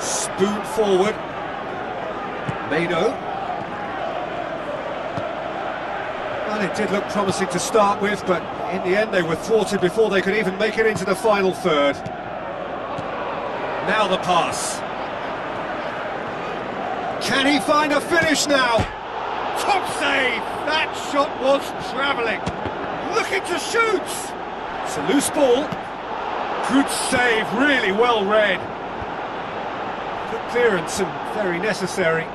Spoon forward. Mano. Well, it did look promising to start with, but in the end they were thwarted before they could even make it into the final third. Now the pass. Can he find a finish now? Top save! That shot was travelling. Looking to shoot! It's a loose ball. Good save, really well read. Good clearance and very necessary.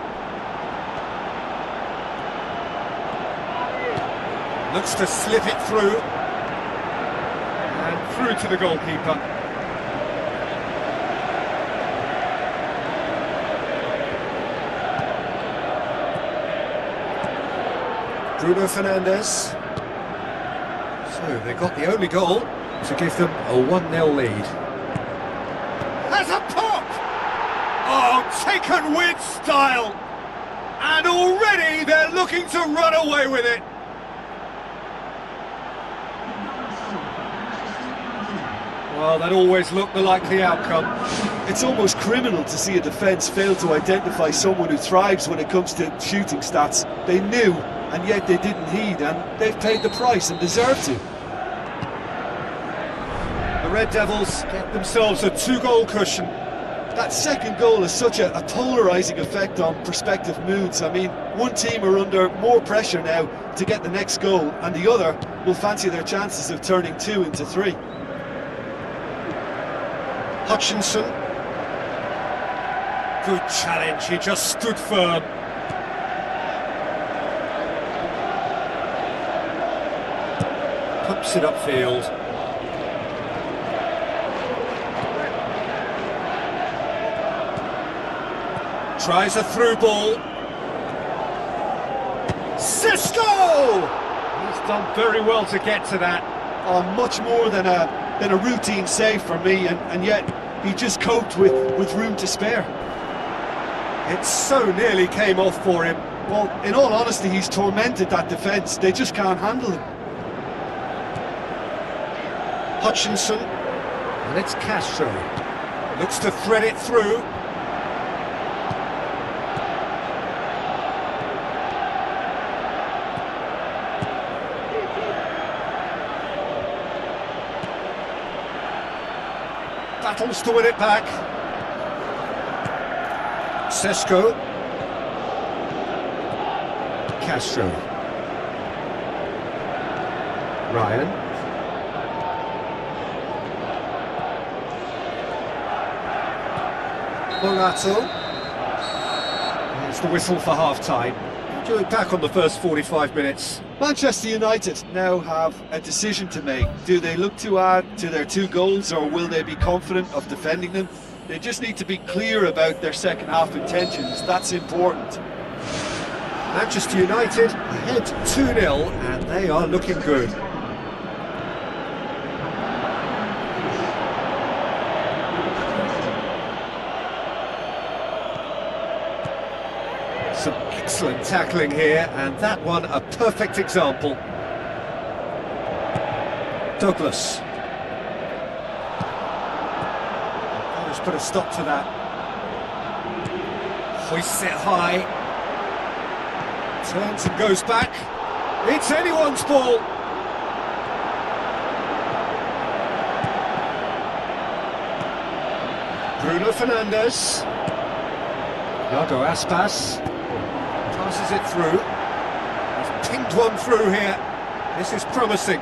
Looks to slip it through. And through to the goalkeeper. Bruno Fernandes. So they got the only goal to give them a 1-0 lead. Has a pop! Oh, taken with style! And already they're looking to run away with it. Well, that always looked the likely outcome. It's almost criminal to see a defence fail to identify someone who thrives when it comes to shooting stats. They knew, and yet they didn't heed, and they've paid the price and deserve to. The Red Devils get themselves a 2-goal cushion. That second goal has such a polarising effect on prospective moods. I mean, one team are under more pressure now to get the next goal, and the other will fancy their chances of turning 2 into 3. Hutchinson. Good challenge, he just stood firm. Pumps it upfield. Tries a through ball. Cisco! He's done very well to get to that. Oh, much more than a routine save for me, and yet he just coped with room to spare. It so nearly came off for him. Well, in all honesty, he's tormented that defence. They just can't handle him. Hutchinson, and it's Castro. Looks to thread it through. Battles to win it back. Sesko. Castro. Ryan. Morato. It's the whistle for half-time. Do it back on the first 45 minutes. Manchester United now have a decision to make. Do they look to add to their 2 goals, or will they be confident of defending them? They just need to be clear about their second half intentions. That's important. Manchester United ahead 2-0, and they are looking good. Some excellent tackling here, and that one a perfect example. Douglas. Let's put a stop to that. Hoists it high. Turns and goes back. It's anyone's ball. Bruno Fernandes. Iago Aspas. Passes it through. He's pinged one through here. This is promising.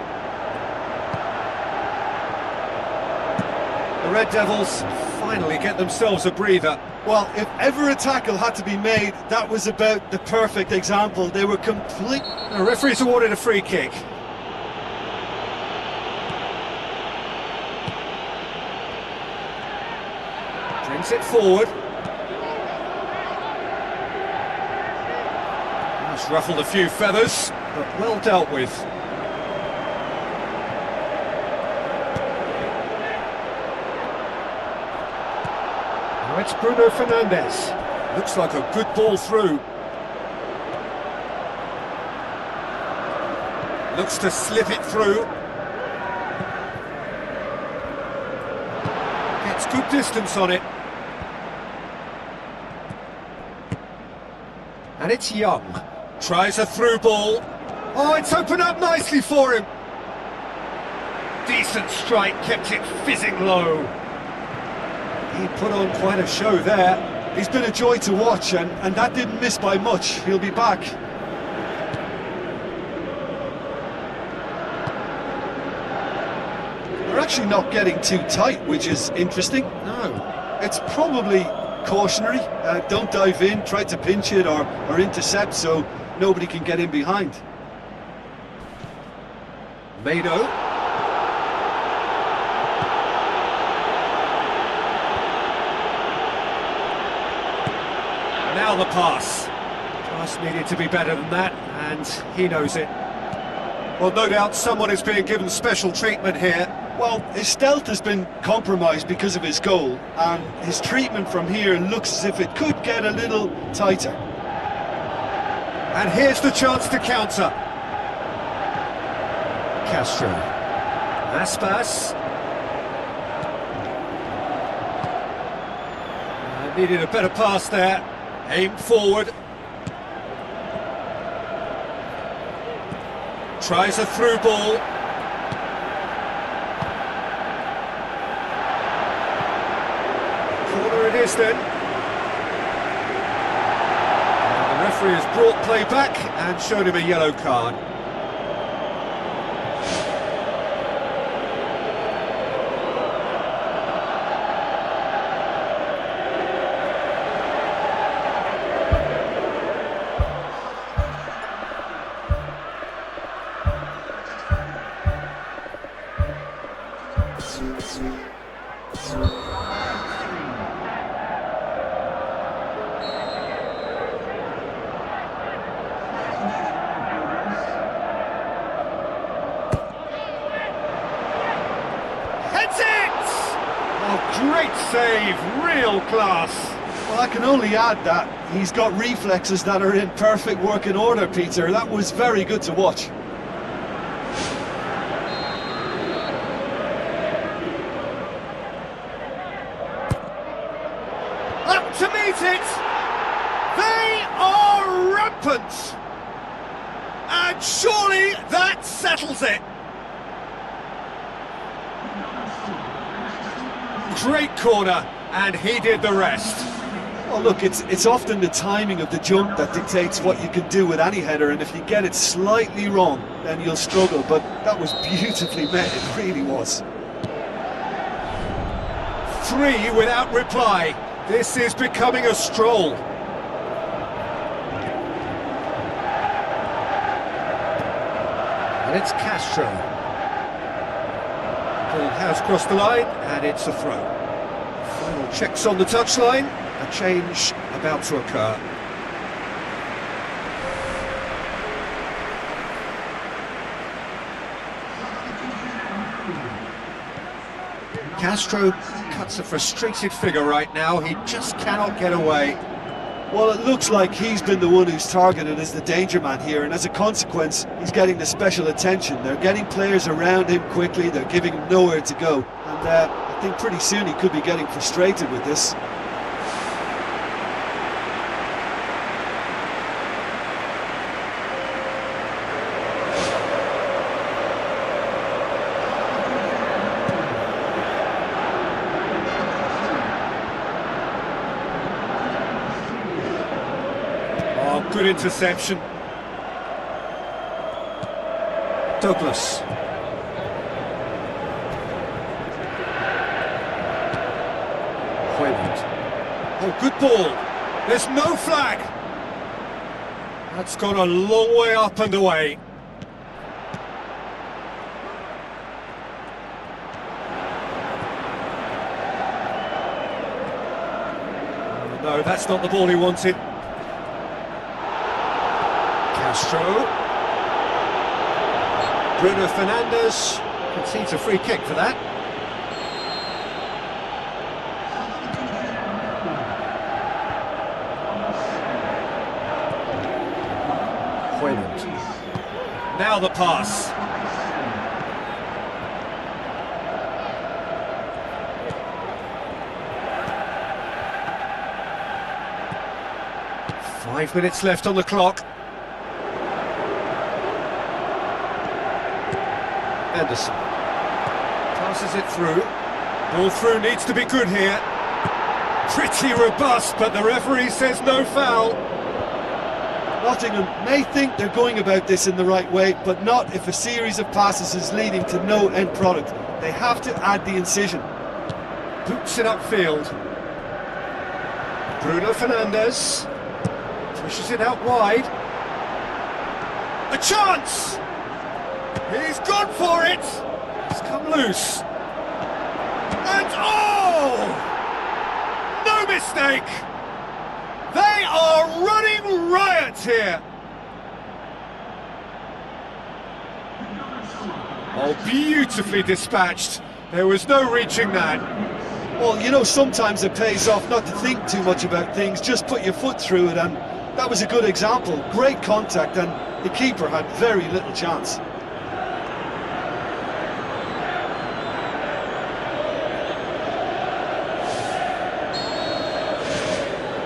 The Red Devils finally get themselves a breather. Well, if ever a tackle had to be made, that was about the perfect example. They were complete. The referee's awarded a free kick. Brings it forward. That's ruffled a few feathers, but well dealt with. Now it's Bruno Fernandes. Looks like a good ball through. Looks to slip it through. Gets good distance on it. And it's Young. Tries a through ball. Oh, it's opened up nicely for him. Decent strike, kept it fizzing low. He put on quite a show there. He's been a joy to watch, and that didn't miss by much. He'll be back. They're actually not getting too tight, which is interesting. No. It's probably cautionary. Don't dive in, try to pinch it or intercept so nobody can get in behind. Mado. Now the pass. Pass needed to be better than that, and he knows it. Well, no doubt someone is being given special treatment here. Well, his stealth has been compromised because of his goal, and his treatment from here looks as if it could get a little tighter. And here's the chance to counter. Castro. Aspas. Needed a better pass there. Aimed forward. Tries a through ball. Corner it is then. And the referee has brought play back and showed him a yellow card. Great save, real class. Well, I can only add that he's got reflexes that are in perfect working order, Peter. That was very good to watch. Up to meet it! They are rampant! And surely that settles it! Great corner, and he did the rest. Well, look, it's often the timing of the jump that dictates what you can do with any header, and if you get it slightly wrong, then you'll struggle, but that was beautifully met, it really was. 3 without reply. This is becoming a stroll. And it's Castro. Ball has crossed the line, and it's a throw. Final checks on the touchline. A change about to occur. Castro cuts a frustrated figure right now. He just cannot get away. Well, it looks like he's been the one who's targeted as the danger man here, and as a consequence, he's getting the special attention. They're getting players around him quickly, they're giving him nowhere to go, and I think pretty soon he could be getting frustrated with this. Good interception. Douglas. Hoyland. Oh, good ball. There's no flag. That's gone a long way up and away. No, that's not the ball he wanted. Castro. Bruno Fernandes concedes a free kick for that. Hoyland. Now the pass. Five minutes left on the clock. Anderson passes it through. Ball through needs to be good here. Pretty robust, but the referee says no foul. Nottingham may think they're going about this in the right way, but not if a series of passes is leading to no end product. They have to add the incision. Boots it upfield. Bruno Fernandes pushes it out wide. A chance! He's gone for it! It's come loose. And oh! No mistake! They are running riot here! Oh, beautifully dispatched. There was no reaching that. Well, you know, sometimes it pays off not to think too much about things, just put your foot through it, and that was a good example. Great contact, and the keeper had very little chance.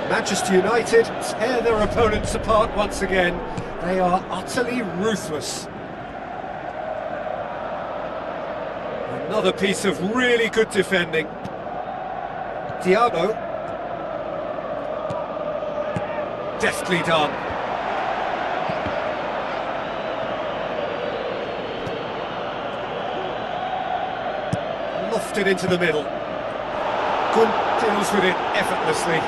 Manchester United tear their opponents apart once again. They are utterly ruthless. Another piece of really good defending. Thiago. Deftly done. Lofted into the middle. Good deals with it effortlessly.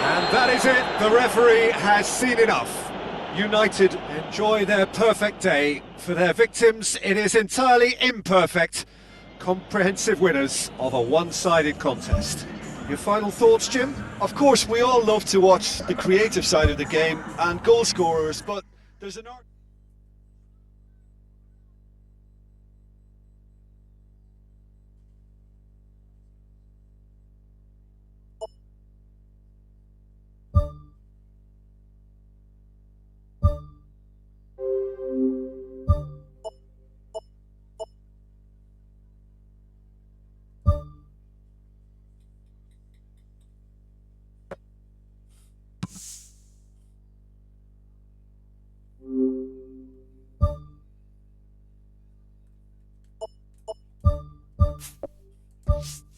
And that is it, the referee has seen enough. United enjoy their perfect day. For their victims, it is entirely imperfect. Comprehensive winners of a one-sided contest. Your final thoughts, Jim? Of course, we all love to watch the creative side of the game and goal scorers, but there's an art. Bye.